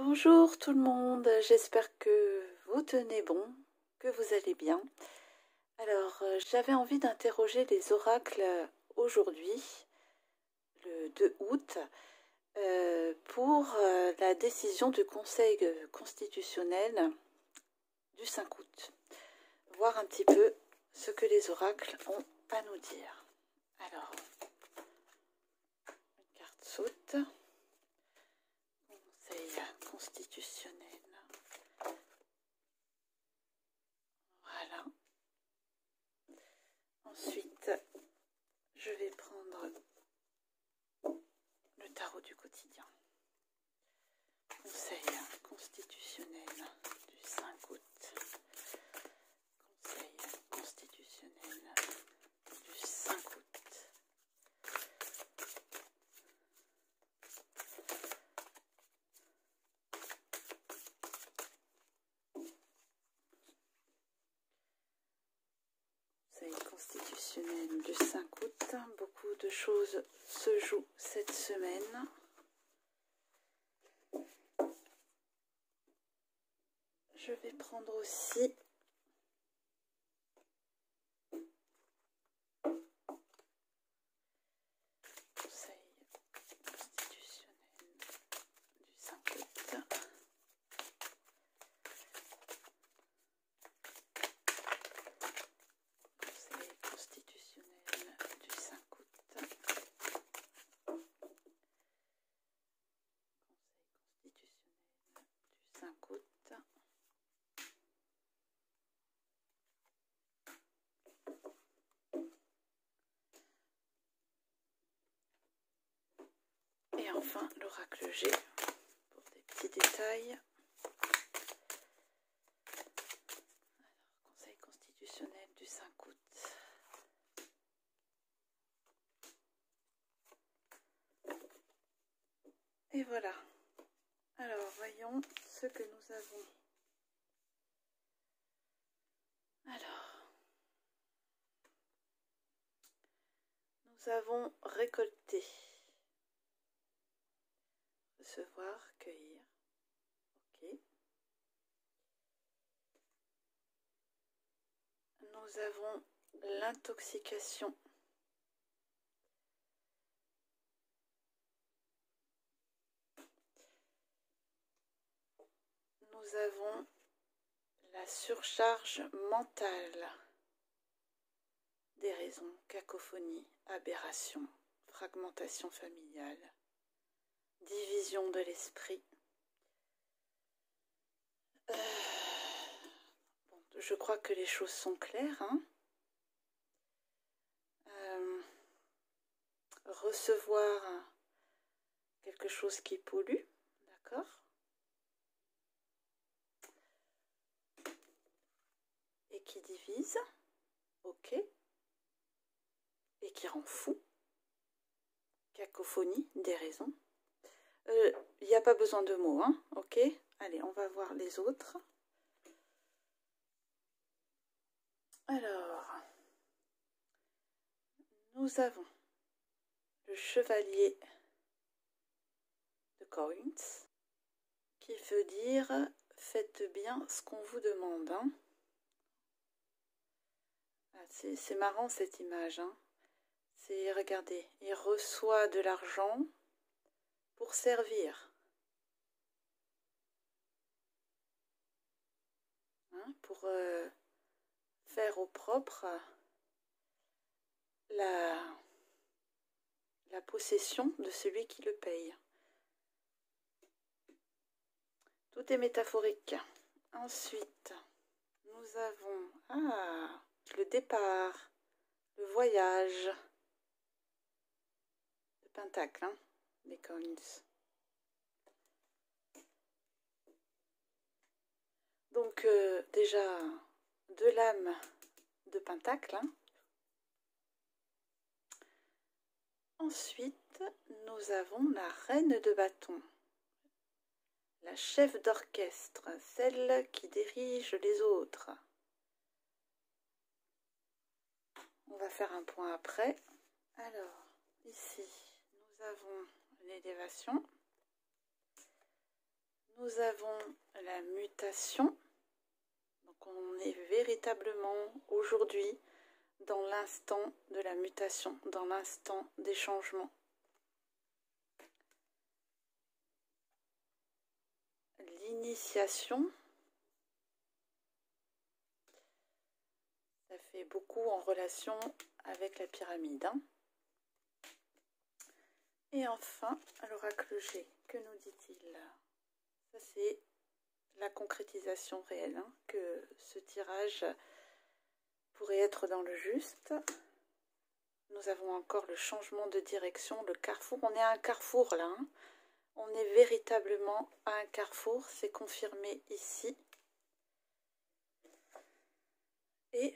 Bonjour tout le monde, j'espère que vous tenez bon, que vous allez bien. Alors, j'avais envie d'interroger les oracles aujourd'hui, le 2 août, pour la décision du Conseil constitutionnel du 5 août. Voir un petit peu ce que les oracles ont à nous dire. Alors, une carte saute. Conseil constitutionnel. Voilà. Ensuite, je vais prendre le tarot du quotidien. Conseil constitutionnel du 5 août. Conseil constitutionnel du 5 août. Conseil constitutionnel du 5 août. Beaucoup de choses se jouent cette semaine. Je vais prendre aussi Conseil constitutionnel du 5 août. Conseil constitutionnel du 5 août. Conseil constitutionnel du 5 août. Et enfin, l'oracle G pour des petits détails. Alors, Conseil constitutionnel du 5 août. Et voilà. Alors, voyons ce que nous avons. Alors, nous avons récolté. Recevoir, cueillir. Ok. Nous avons l'intoxication. Nous avons la surcharge mentale. Déraison, cacophonie, aberration, fragmentation familiale, division de l'esprit. Bon, je crois que les choses sont claires. Hein. Recevoir quelque chose qui pollue, d'accord? Et qui divise, ok? Et qui rend fou. Cacophonie, déraison. Il n'y a pas besoin de mots, hein? Ok? Allez, on va voir les autres. Alors, nous avons le chevalier de coins, qui veut dire faites bien ce qu'on vous demande. Hein. Ah, c'est marrant cette image. Hein. C'est, regardez, il reçoit de l'argent pour servir. Hein, pour faire au propre la possession de celui qui le paye. Tout est métaphorique. Ensuite, nous avons le départ, le voyage, le pentacle, hein, les coins. Donc déjà, de l'âme de pentacle. Hein. Ensuite, nous avons la reine de bâton. La chef d'orchestre, celle qui dirige les autres. On va faire un point après. Alors, ici, nous avons l'élévation. Nous avons la mutation. Donc on est véritablement aujourd'hui dans l'instant de la mutation, dans l'instant des changements. L'initiation, ça fait beaucoup en relation avec la pyramide. Hein. Et enfin, l'oracle G, que nous dit-il? Ça c'est la concrétisation réelle, hein, que ce tirage pourrait être dans le juste. Nous avons encore le changement de direction, le carrefour. On est à un carrefour là. Hein. On est véritablement à un carrefour. C'est confirmé ici. Et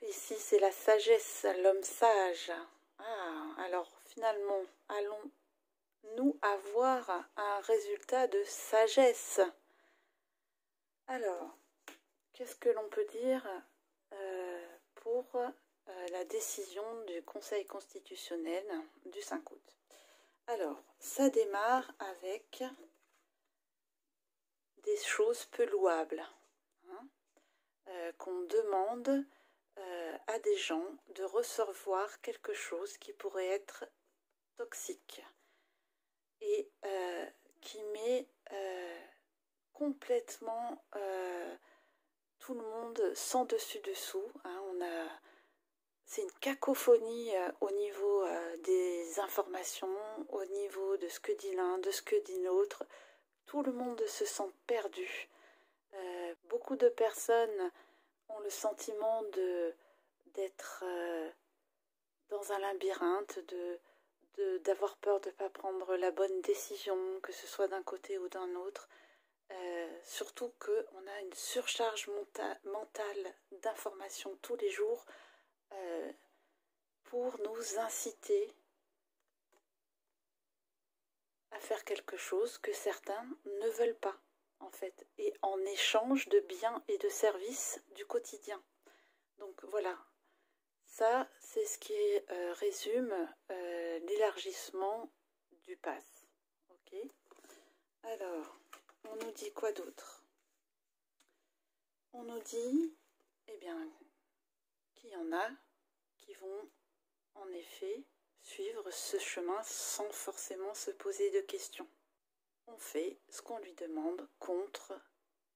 ici, c'est la sagesse, l'homme sage. Ah, alors finalement, allons-nous avoir un résultat de sagesse? Alors, qu'est-ce que l'on peut dire pour la décision du Conseil constitutionnel du 5 août? Alors, ça démarre avec des choses peu louables, hein, qu'on demande à des gens de recevoir quelque chose qui pourrait être toxique et qui met complètement tout le monde sans dessus-dessous. Hein, c'est une cacophonie au niveau des informations, au niveau de ce que dit l'un, de ce que dit l'autre. Tout le monde se sent perdu. Beaucoup de personnes ont le sentiment d'être dans un labyrinthe, d'avoir peur de ne pas prendre la bonne décision, que ce soit d'un côté ou d'un autre. Surtout qu'on a une surcharge mentale d'informations tous les jours pour nous inciter à faire quelque chose que certains ne veulent pas, en fait, et en échange de biens et de services du quotidien. Donc voilà, ça c'est ce qui résume l'élargissement du pass. Ok. Alors, on nous dit quoi d'autre? On nous dit, eh bien, qu'il y en a qui vont en effet suivre ce chemin sans forcément se poser de questions. On fait ce qu'on lui demande contre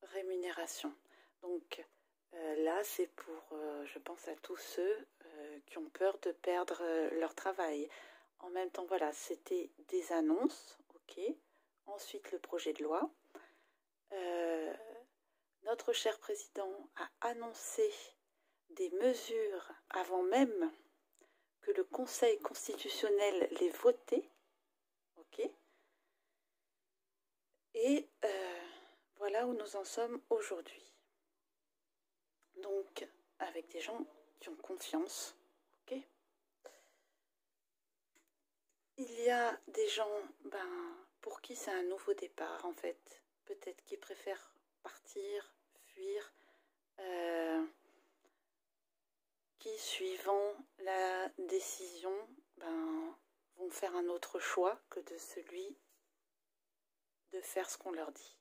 rémunération. Donc là, c'est pour, je pense à tous ceux qui ont peur de perdre leur travail. En même temps, voilà, c'était des annonces, ok. Ensuite, le projet de loi. Notre cher président a annoncé des mesures avant même que le Conseil constitutionnel les votait, ok. Et voilà où nous en sommes aujourd'hui. Donc, avec des gens qui ont confiance, ok. Il y a des gens, pour qui c'est un nouveau départ, en fait. Peut-être qui préfèrent partir, fuir, qui, suivant la décision, vont faire un autre choix que de celui de faire ce qu'on leur dit.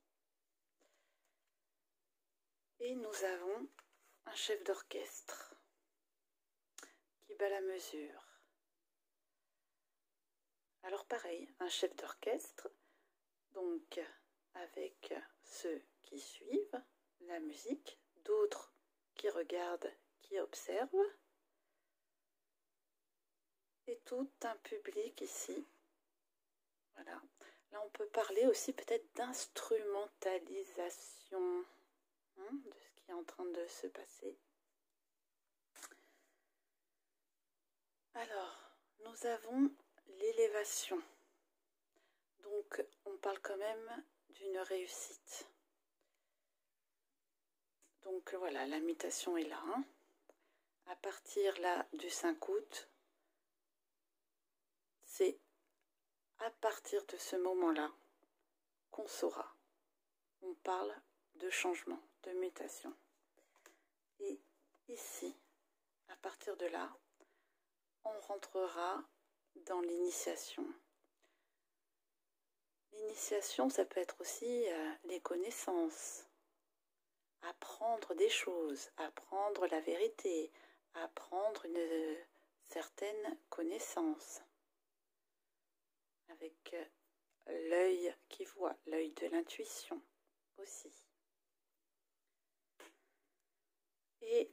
Et nous avons un chef d'orchestre qui bat la mesure. Alors pareil, un chef d'orchestre, donc avec ceux qui suivent la musique, d'autres qui regardent, qui observent, et tout un public ici. Voilà. Là, on peut parler aussi peut-être d'instrumentalisation de ce qui est en train de se passer. Alors, nous avons l'élévation. Donc, on parle quand même d'une réussite. Donc, voilà, la mutation est là. Hein. À partir là du 5 août, c'est à partir de ce moment-là qu'on saura. On parle de changement, de mutation. Et ici, à partir de là, on rentrera dans l'initiation. L'initiation, ça peut être aussi les connaissances, apprendre des choses, apprendre la vérité, apprendre une certaine connaissance, avec l'œil qui voit, l'œil de l'intuition aussi. Et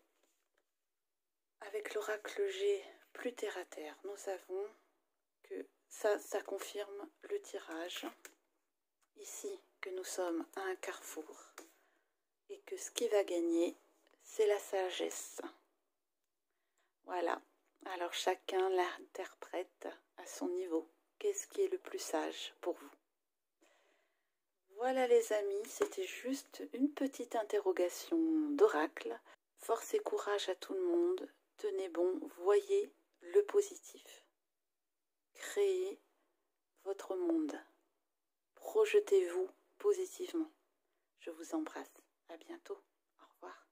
avec l'oracle G plus terre à terre, nous savons que ça confirme le tirage. Ici, que nous sommes à un carrefour et que ce qui va gagner, c'est la sagesse. Voilà, alors chacun l'interprète à son niveau. Qu'est-ce qui est le plus sage pour vous? Voilà les amis, c'était juste une petite interrogation d'oracle. Force et courage à tout le monde, tenez bon, voyez le positif. Créez votre monde. Projetez-vous positivement. Je vous embrasse. À bientôt. Au revoir.